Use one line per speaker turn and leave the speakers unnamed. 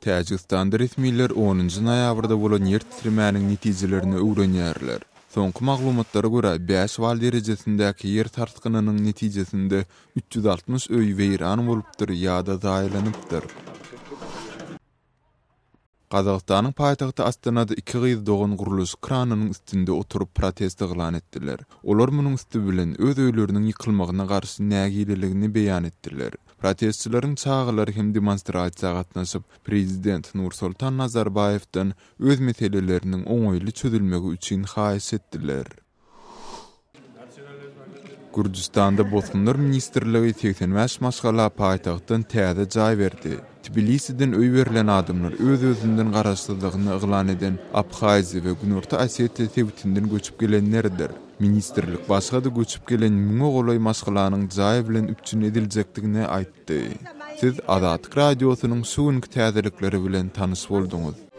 Täjikistanda resmiler 10-njy noýabrda bolan ýer titrimäniň netijelerini öwrenýärler. Soňky maglumatlara görä 5 bal derejesindäki ýer tartgynynyň netijesinde 360 öý weýran bolupdyr ýa-da zaýalanypdyr. Kazakstanyň paýtagty Astanada 2 gyz dogan guruluş kranynyň üstünde oturup protest eglan etdiler. Olar munyň üstü bilen öz öýleriniň ýykylmagyna garşy nägililigini beýan etdiler. Protestçilerin çağılary hem demonstrasiýaga gatnaşyp Prezident Nursultan Nazarbaýewden öz meseleleriniň oňoýly çözülmegi üçin haýyş etdiler. Gürjistanda Bosnur Ministrligi 85 maşgala paýtagtdan täze jaý berdi. Tbilisiden öý berilen adamlar öz-özünden garaşsyzlygyny eglan eden Abhaziýa we Günorta Osetiýa sebitinden göçüp gelenlerdir. Ministrlik başga da göçüp gelen müňe golay maşgalanyň jaý bilen üçin ediljekdigine aýtdy. Siz Azatlyk radiosynyň suwunky täzelikleri bilen tanış bolduňyz.